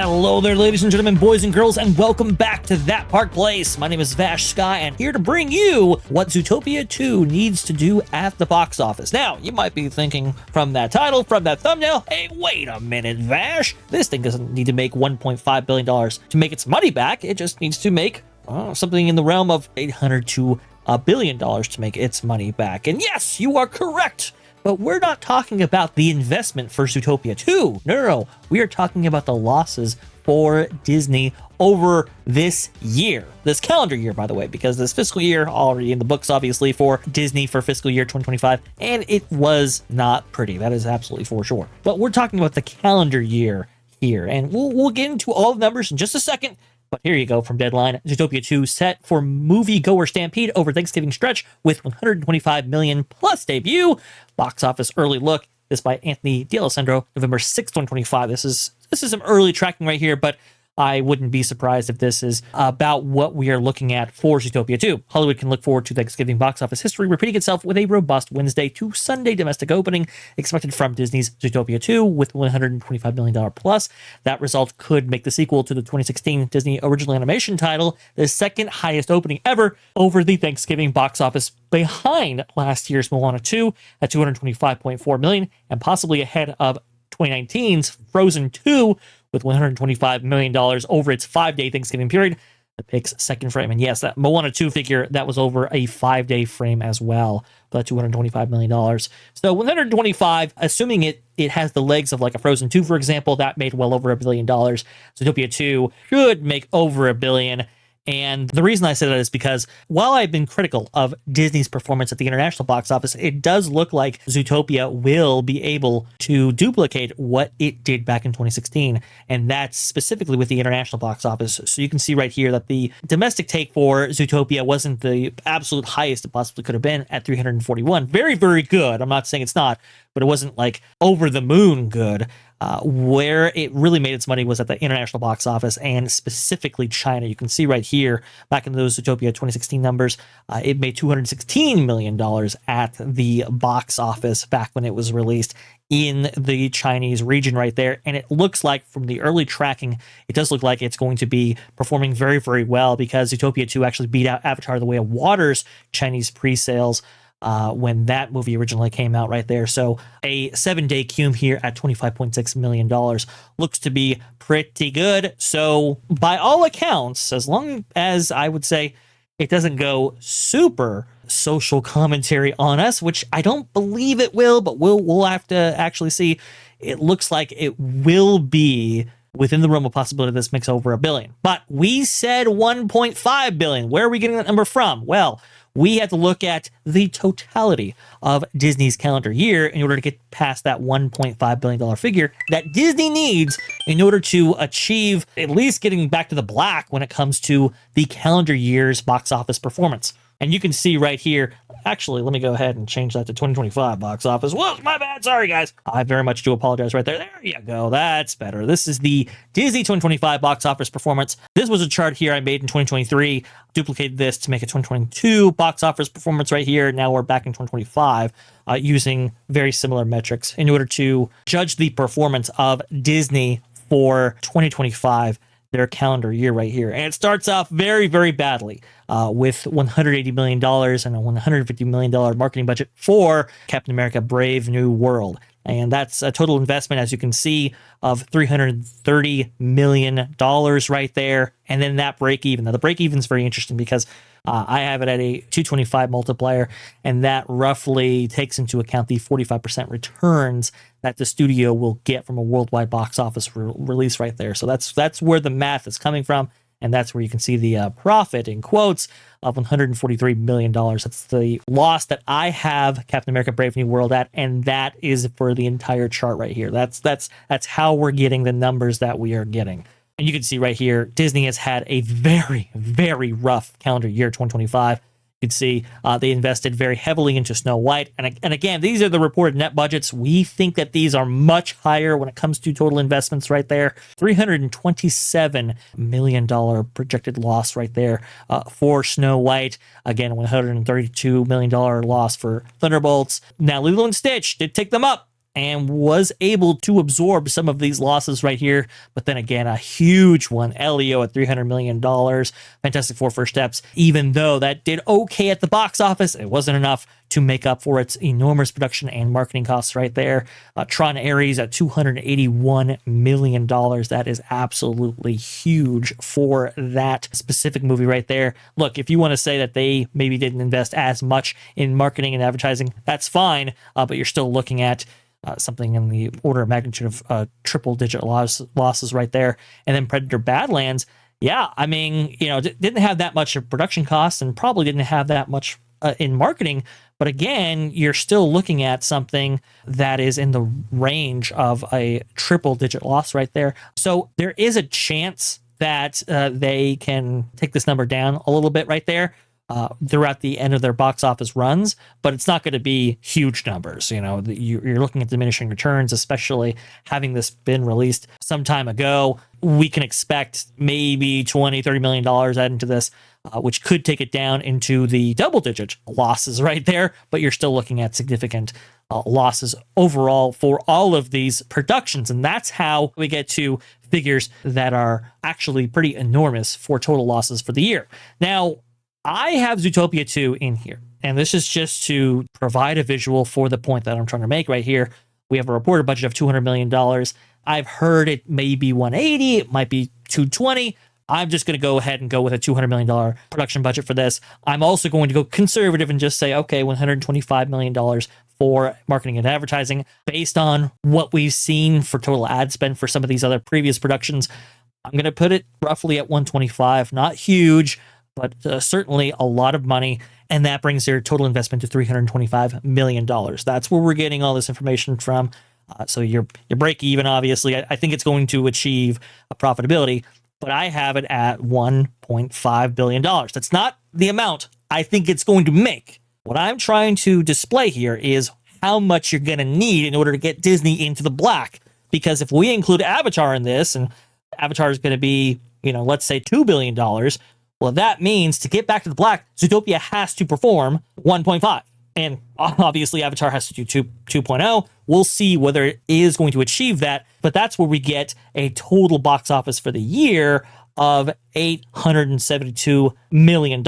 Hello there, ladies and gentlemen, boys and girls, and welcome back to That Park Place. My name is Vash Sky, and here to bring you what Zootopia 2 needs to do at the box office. Now, you might be thinking from that title, from that thumbnail, hey, wait a minute, Vash. This thing doesn't need to make $1.5 billion to make its money back. It just needs to make something in the realm of $800 to $1 billion to make its money back. And yes, you are correct. But we're not talking about the investment for Zootopia 2. No. We are talking about the losses for Disney over this year. This calendar year, by the way, because this fiscal year already in the books, obviously, for Disney for fiscal year 2025, and it was not pretty. That is absolutely for sure. But we're talking about the calendar year here, and we'll get into all the numbers in just a second. But here you go from Deadline. Zootopia 2 set for moviegoer stampede over Thanksgiving stretch with $125 million plus debut. Box office early look. This by Anthony D'Alessandro, November 6th, 2025. This is some early tracking right here, but I wouldn't be surprised if this is about what we are looking at for Zootopia 2. Hollywood can look forward to Thanksgiving box office history repeating itself with a robust Wednesday to Sunday domestic opening expected from Disney's Zootopia 2 with $125 million plus. That result could make the sequel to the 2016 Disney original animation title the second highest opening ever over the Thanksgiving box office, behind last year's Moana 2 at $225.4 million and possibly ahead of 2019's Frozen 2 with $125 million over its 5-day Thanksgiving period. The Pix's second frame. And yes, that Moana 2 figure, that was over a 5-day frame as well, but $225 million. So 125, assuming it has the legs of like a Frozen 2, for example, that made well over $1 billion. Zootopia 2 should make over $1 billion. And the reason I say that is because while I've been critical of Disney's performance at the international box office, it does look like Zootopia will be able to duplicate what it did back in 2016. And that's specifically with the international box office. So you can see right here that the domestic take for Zootopia wasn't the absolute highest it possibly could have been at 341. Very, very good. I'm not saying it's not, but it wasn't like over the moon good. Where it really made its money was at the international box office and specifically China. You can see right here, back in those Zootopia 2016 numbers, it made $216 million at the box office back when it was released in the Chinese region right there. And it looks like from the early tracking, it does look like it's going to be performing very, very well because Zootopia 2 actually beat out Avatar: The Way of Water's Chinese pre-sales when that movie originally came out right there. So a 7-day cum here at $25.6 million looks to be pretty good. So by all accounts, as long as I would say it doesn't go super social commentary on us, which I don't believe it will, but we'll have to actually see. It looks like it will be within the realm of possibility this makes over $1 billion. But we said $1.5 billion. Where are we getting that number from? Well, we have to look at the totality of Disney's calendar year in order to get past that $1.5 billion figure that Disney needs in order to achieve at least getting back to the black when it comes to the calendar year's box office performance. And you can see right here, actually, let me go ahead and change that to 2025 box office. Whoa, my bad. Sorry, guys. I very much do apologize right there. There you go. That's better. This is the Disney 2025 box office performance. This was a chart here I made in 2023. Duplicated this to make a 2022 box office performance right here. Now we're back in 2025 using very similar metrics in order to judge the performance of Disney for 2025. Their calendar year right here. And it starts off very, very badly with $180 million and a $150 million marketing budget for Captain America Brave New World. And that's a total investment, as you can see, of $330 million right there. And then that break even. Now, the break even is very interesting because I have it at a 225 multiplier, and that roughly takes into account the 45% returns that the studio will get from a worldwide box office release right there. So that's where the math is coming from, and that's where you can see the profit, in quotes, of $143 million. That's the loss that I have Captain America Brave New World at, and that is for the entire chart right here. That's how we're getting the numbers that we are getting. And you can see right here, Disney has had a very, very rough calendar year, 2025. You can see they invested very heavily into Snow White. And again, these are the reported net budgets. We think that these are much higher when it comes to total investments right there. $327 million projected loss right there for Snow White. Again, $132 million loss for Thunderbolts. Now, Lilo and Stitch did take them up and was able to absorb some of these losses right here. But then again, a huge one, Elio at $300 million, Fantastic Four First Steps, even though that did okay at the box office, it wasn't enough to make up for its enormous production and marketing costs right there. Tron Ares at $281 million. That is absolutely huge for that specific movie right there. Look, if you want to say that they maybe didn't invest as much in marketing and advertising, that's fine, but you're still looking at something in the order of magnitude of triple-digit losses right there. And then Predator Badlands, yeah, I mean, didn't have that much of production costs and probably didn't have that much in marketing. But again, you're still looking at something that is in the range of a triple-digit loss right there. So there is a chance that they can take this number down a little bit right there throughout the end of their box office runs, but it's not going to be huge numbers. You're looking at diminishing returns, especially having this been released some time ago. We can expect maybe $20-30 million added into this, which could take it down into the double-digit losses right there, but you're still looking at significant losses overall for all of these productions, and that's how we get to figures that are actually pretty enormous for total losses for the year. Now, I have Zootopia 2 in here, and this is just to provide a visual for the point that I'm trying to make right here. We have a reported budget of $200 million. I've heard it may be 180, it might be 220. I'm just going to go ahead and go with a $200 million production budget for this. I'm also going to go conservative and just say, okay, $125 million for marketing and advertising. Based on what we've seen for total ad spend for some of these other previous productions, I'm going to put it roughly at 125. Not huge, but certainly a lot of money. And that brings their total investment to $325 million. That's where we're getting all this information from. So your break even, obviously, I think it's going to achieve a profitability, but I have it at $1.5 billion. That's not the amount I think it's going to make. What I'm trying to display here is how much you're going to need in order to get Disney into the black. Because if we include Avatar in this, and Avatar is going to be, let's say $2 billion, well, that means to get back to the black, Zootopia has to perform 1.5. And obviously, Avatar has to do 2.0. We'll see whether it is going to achieve that. But that's where we get a total box office for the year of $872 million.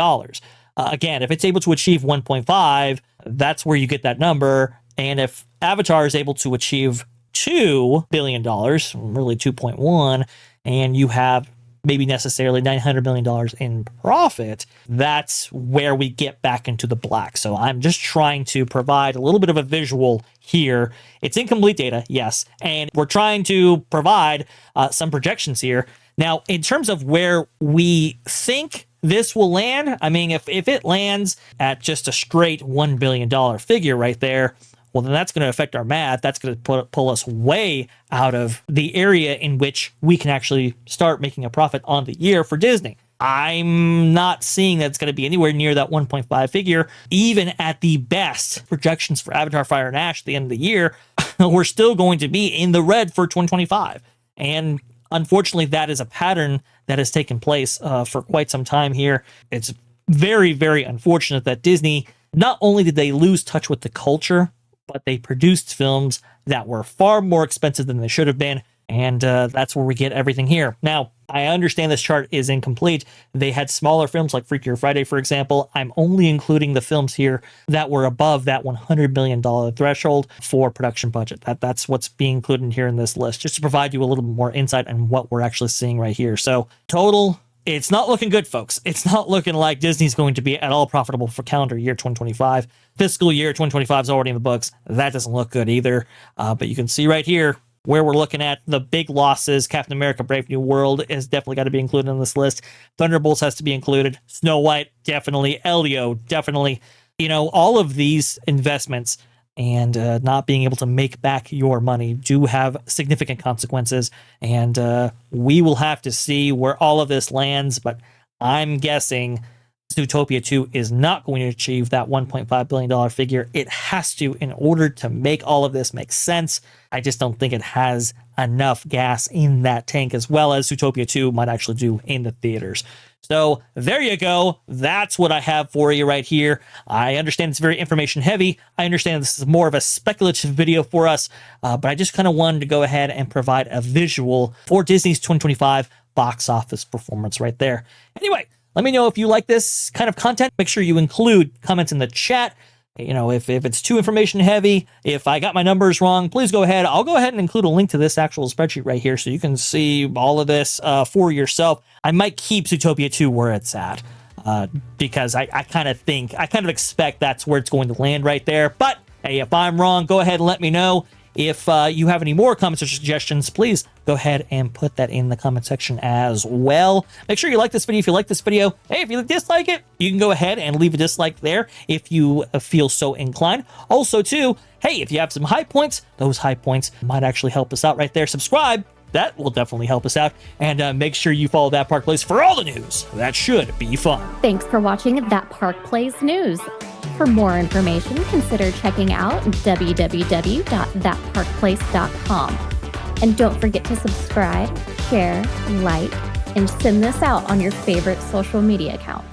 Again, if it's able to achieve 1.5, that's where you get that number. And if Avatar is able to achieve $2 billion, really 2.1, and you have maybe necessarily $900 million in profit, that's where we get back into the black. So I'm just trying to provide a little bit of a visual here. It's incomplete data, yes, and we're trying to provide some projections here. Now, in terms of where we think this will land, I mean, if it lands at just a straight $1 billion figure right there, well, then that's going to affect our math. That's going to pull us way out of the area in which we can actually start making a profit on the year for Disney. I'm not seeing that it's going to be anywhere near that 1.5 figure. Even at the best projections for Avatar Fire and Ash at the end of the year, we're still going to be in the red for 2025. And unfortunately, that is a pattern that has taken place for quite some time here. It's very, very unfortunate that Disney, not only did they lose touch with the culture, but they produced films that were far more expensive than they should have been. And that's where we get everything here. Now, I understand this chart is incomplete. They had smaller films like Freakier Friday, for example. I'm only including the films here that were above that $100 million threshold for production budget. That's what's being included here in this list, just to provide you a little bit more insight on what we're actually seeing right here. So total, it's not looking good, folks. It's not looking like Disney's going to be at all profitable for calendar year 2025. Fiscal year 2025 is already in the books. That doesn't look good either. But you can see right here where we're looking at the big losses. Captain America Brave New World is definitely got to be included in this list. Thunderbolts has to be included. Snow White, definitely. Elio, definitely. All of these investments and not being able to make back your money do have significant consequences. And we will have to see where all of this lands. But I'm guessing Zootopia 2 is not going to achieve that $1.5 billion figure. It has to, in order to make all of this make sense. I just don't think it has enough gas in that tank, as well as Zootopia 2 might actually do in the theaters. So there you go. That's what I have for you right here. I understand it's very information heavy. I understand this is more of a speculative video for us, but I just kind of wanted to go ahead and provide a visual for Disney's 2025 box office performance right there. Anyway, let me know if you like this kind of content. Make sure you include comments in the chat. You know, if it's too information heavy, if I got my numbers wrong, please go ahead. I'll go ahead and include a link to this actual spreadsheet right here so you can see all of this for yourself. I might keep Zootopia 2 where it's at because I kind of expect that's where it's going to land right there. But hey, if I'm wrong, go ahead and let me know. If you have any more comments or suggestions, please go ahead and put that in the comment section as well. Make sure you like this video if you like this video. Hey, if you dislike it, you can go ahead and leave a dislike there if you feel so inclined. Also, too, hey, if you have some high points, those high points might actually help us out right there. Subscribe. That will definitely help us out. And make sure you follow That Park Plays for all the news. That should be fun. Thanks for watching That Park Plays News. For more information, consider checking out www.thatparkplace.com. And don't forget to subscribe, share, like, and send this out on your favorite social media accounts.